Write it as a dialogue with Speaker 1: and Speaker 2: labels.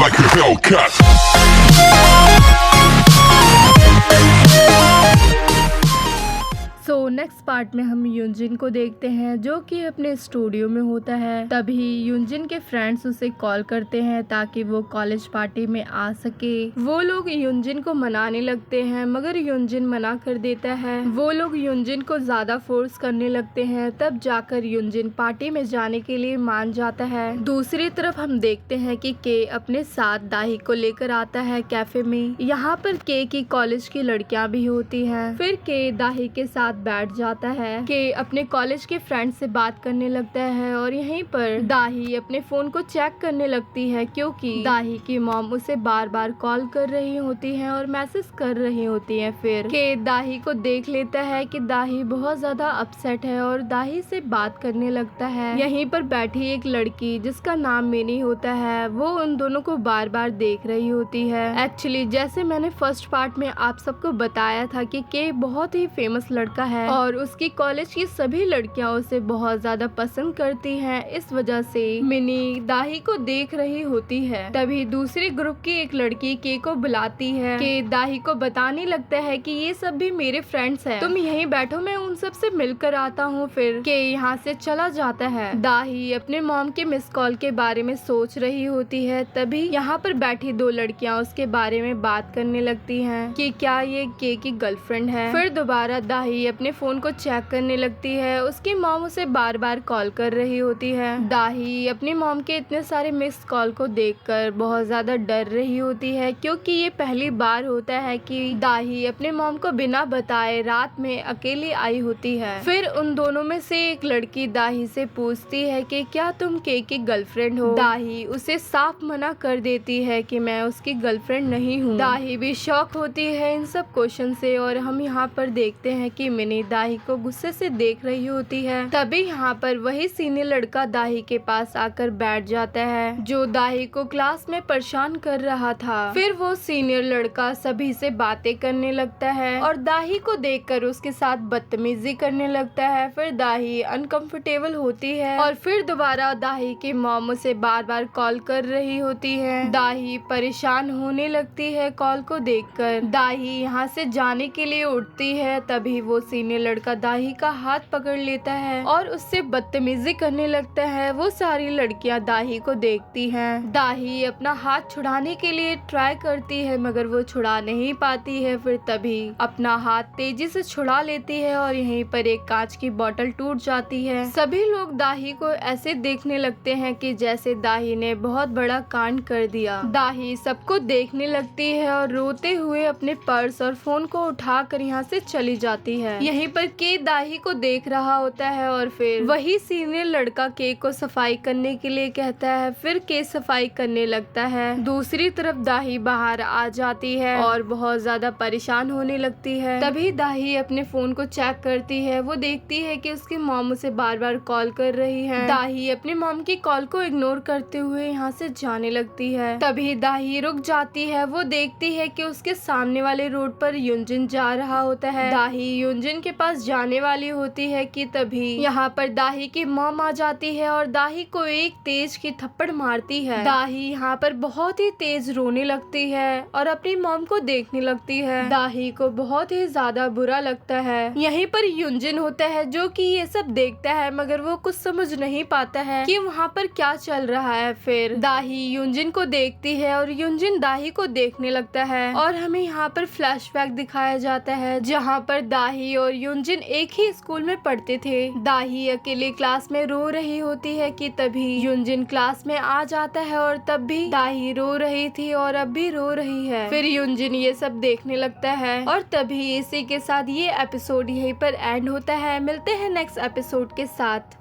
Speaker 1: like a Hellcat.
Speaker 2: Next part में हम युनजिन को देखते हैं जो कि अपने स्टूडियो में होता है। तभी युनजिन के फ्रेंड्स उसे कॉल करते हैं ताकि वो कॉलेज पार्टी में आ सके। वो लोग युनजिन को मनाने लगते हैं मगर युनजिन मना कर देता है। वो लोग युनजिन को ज्यादा फोर्स करने लगते हैं, तब जाकर युनजिन पार्टी में जाने के लिए मान जाता है। दूसरी तरफ हम देखते हैं कि के अपने साथ दाही को लेकर आता है कैफे में। यहाँ पर के की कॉलेज की लड़कियां भी होती हैं। फिर के दाही के साथ बैठ जाता है। के अपने कॉलेज के फ्रेंड से बात करने लगता है और यहीं पर दाही अपने फोन को चेक करने लगती है क्योंकि दाही की मॉम उसे बार बार कॉल कर रही होती है और मैसेज कर रही होती है। फिर के दाही को देख लेता है कि दाही बहुत ज्यादा अपसेट है और दाही से बात करने लगता है। यहीं पर बैठी एक लड़की जिसका नाम मिनी होता है, वो उन दोनों को बार बार देख रही होती है। एक्चुअली जैसे मैंने फर्स्ट पार्ट में आप सबको बताया था कि के बहुत ही फेमस लड़का है और उसकी कॉलेज की सभी लड़कियां उसे बहुत ज्यादा पसंद करती हैं। इस वजह से मिनी दाही को देख रही होती है। तभी दूसरे ग्रुप की एक लड़की के को बुलाती है। के दाही को बताने लगता है कि ये सब भी मेरे फ्रेंड्स हैं, तुम यहीं बैठो, मैं उन सब से मिलकर आता हूँ। फिर के यहाँ से चला जाता है। दाही अपने मॉम के मिस कॉल के बारे में सोच रही होती है। तभी यहाँ पर बैठी दो लड़कियाँ उसके बारे में बात करने लगती हैं कि क्या ये के की गर्लफ्रेंड है। फिर दोबारा दाही अपने फोन को चेक करने लगती है। उसकी मॉम उसे बार बार कॉल कर रही होती है। दाही अपनी मॉम के इतने सारे मिस कॉल को देखकर बहुत ज्यादा डर रही होती है क्योंकि ये पहली बार होता है कि दाही अपने मॉम को बिना बताए रात में अकेली आई होती है। फिर उन दोनों में से एक लड़की दाही से पूछती है कि क्या तुम के की गर्लफ्रेंड हो। दाही उसे साफ मना कर देती है कि मैं उसकी गर्लफ्रेंड नहीं हूँ। दाही भी शॉक होती है इन सब क्वेश्चन से और हम यहाँ पर देखते हैं कि मिनी दाही को गुस्से से देख रही होती है। तभी यहाँ पर वही सीनियर लड़का दाही के पास आकर बैठ जाता है जो दाही को क्लास में परेशान कर रहा था। फिर वो सीनियर लड़का सभी से बातें करने लगता है और दाही को देखकर उसके साथ बदतमीजी करने लगता है। फिर दाही अनकंफर्टेबल होती है और फिर दोबारा दाही की मॉम उसे बार बार कॉल कर रही होती है। दाही परेशान होने लगती है कॉल को देखकर। दाही यहाँ से जाने के लिए उठती है। तभी वो सीनियर लड़का दाही का हाथ पकड़ लेता है और उससे बदतमीजी करने लगता है। वो सारी लड़कियां दाही को देखती हैं। दाही अपना हाथ छुड़ाने के लिए ट्राई करती है मगर वो छुड़ा नहीं पाती है। फिर तभी अपना हाथ तेजी से छुड़ा लेती है और यहीं पर एक कांच की बोतल टूट जाती है। सभी लोग दाही को ऐसे देखने लगते हैं कि जैसे दाही ने बहुत बड़ा कांड कर दिया। दाही सबको देखने लगती है और रोते हुए अपने पर्स और फोन को उठाकर यहाँ से चली जाती है। यहीं पर के दाही को देख रहा होता है और फिर वही सीनियर लड़का के को सफाई करने के लिए कहता है। फिर के सफाई करने लगता है। दूसरी तरफ दाही बाहर आ जाती है और बहुत ज्यादा परेशान होने लगती है। तभी दाही अपने फोन को चेक करती है। वो देखती है कि उसकी मॉम उसे बार बार कॉल कर रही है। दाही अपनी मॉम की कॉल को इग्नोर करते हुए यहाँ से जाने लगती है। तभी दाही रुक जाती है। वो देखती है कि उसके सामने वाले रोड पर युनजिन जा रहा होता है। दाही युनजिन के पास जाने वाली होती है कि तभी यहाँ पर दाही की मॉम आ जाती है और दाही को एक तेज की थप्पड़ मारती है। दाही यहाँ पर बहुत ही तेज रोने लगती है और अपनी मॉम को देखने लगती है। दाही को बहुत ही ज्यादा बुरा लगता है। यहीं पर युनजिन होता है जो कि ये सब देखता है मगर वो कुछ समझ नहीं पाता है कि वहाँ पर क्या चल रहा है। फिर दाही युनजिन को देखती है और युनजिन दाही को देखने लगता है और हमें यहाँ पर फ्लैशबैक दिखाया जाता है जहाँ पर दाही और युनजिन एक ही स्कूल में पढ़ते थे। दाही अकेले क्लास में रो रही होती है कि तभी युनजिन क्लास में आ जाता है और तब भी दाही रो रही थी और अब भी रो रही है। फिर युनजिन ये सब देखने लगता है और तभी इसी के साथ ये एपिसोड यहीं पर एंड होता है। मिलते हैं नेक्स्ट एपिसोड के साथ।